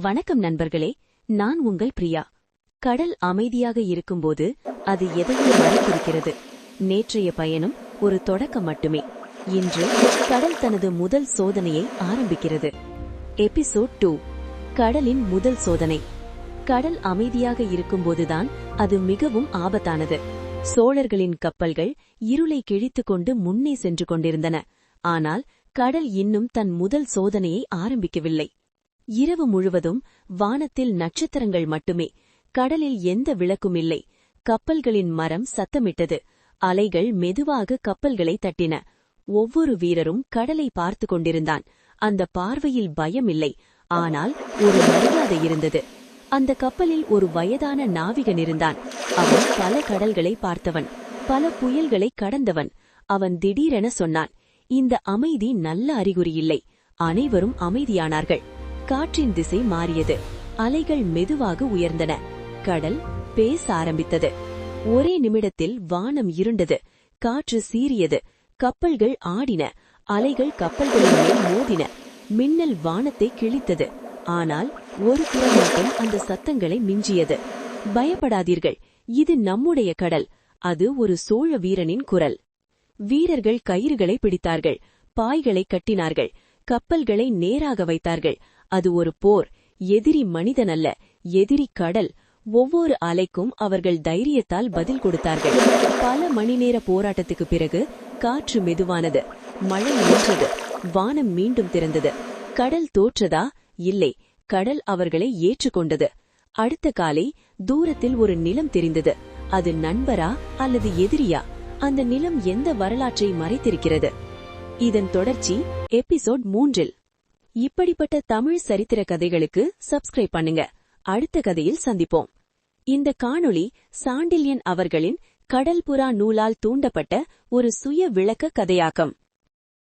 வணக்கம் நண்பர்களே, நான் உங்கள் பிரியா. கடல் அமைதியாக இருக்கும்போது அது எதையும் மறைத்திருக்கிறது. நேற்றைய பயணம் ஒரு தொடக்கம் மட்டுமே. இன்று கடல் தனது முதல் சோதனையை ஆரம்பிக்கிறது. எபிசோட் 2, கடலின் முதல் சோதனை. கடல் அமைதியாக இருக்கும்போதுதான் அது மிகவும் ஆபத்தானது. சோழர்களின் கப்பல்கள் இருளை கிழித்துக் கொண்டு முன்னே சென்று கொண்டிருந்தன. ஆனால் கடல் இன்னும் தன் முதல் சோதனையை ஆரம்பிக்கவில்லை. இரவு முழுவதும் வானத்தில் நட்சத்திரங்கள் மட்டுமே. கடலில் எந்த விளக்கும் இல்லை. கப்பல்களின் மரம் சத்தமிட்டது. அலைகள் மெதுவாக கப்பல்களை தட்டின. ஒவ்வொரு வீரரும் கடலை பார்த்து கொண்டிருந்தான். அந்த பார்வையில் பயம் இல்லை, ஆனால் ஒரு மரியாதை இருந்தது. அந்த கப்பலில் ஒரு வயதான நாவிகன் இருந்தான். அவன் பல கடல்களை பார்த்தவன், பல புயல்களை கடந்தவன். அவன் திடீரென சொன்னான், இந்த அமைதி நல்ல அறிகுறியில்லை. அனைவரும் அமைதியானார்கள். காற்றின் திசை மாறியது. அலைகள் மெதுவாக உயர்ந்தன. கடல் பேச ஆரம்பித்தது. ஒரே நிமிடத்தில் வானம் இருண்டது. காற்று சீறியது. கப்பல்கள் ஆடின. அலைகள் கப்பல்களின் மேல் மோதின. மின்னல் வானத்தை கிழித்தது. ஆனால் ஒரு குரல் மட்டும் அந்த சத்தங்களை மிஞ்சியது. பயப்படாதீர்கள், இது நம்முடைய கடல். அது ஒரு சோழ வீரனின் குரல். வீரர்கள் கயிறுகளை பிடித்தார்கள், பாய்களை கட்டினார்கள், கப்பல்களை நேராக வைத்தார்கள். அது ஒரு போர். எதிரி மனிதன் அல்ல, எதிரி கடல். ஒவ்வொரு அலைக்கும் அவர்கள் தைரியத்தால் பதில் கொடுத்தார்கள். பல மணி நேர போராட்டத்துக்கு பிறகு காற்று மெதுவானது. மழை நின்றது. வானம் மீண்டும் திறந்தது. கடல் தோற்றதா? இல்லை, கடல் அவர்களை ஏற்றுக்கொண்டது. அடுத்த காலை தூரத்தில் ஒரு நிலம் தெரிந்தது. அது நண்பரா அல்லது எதிரியா? அந்த நிலம் எந்த வரலாற்றை மறைத்திருக்கிறது? இதன் தொடர்ச்சி எபிசோட் 3. இப்படிப்பட்ட தமிழ் சரித்திர கதைகளுக்கு சப்ஸ்கிரைப் பண்ணுங்க. அடுத்த கதையில் சந்திப்போம். இந்த காணொளி சாண்டில்யன் அவர்களின் கடல் புறா நூலால் தூண்டப்பட்ட ஒரு சுய விளக்க கதையாக்கம்.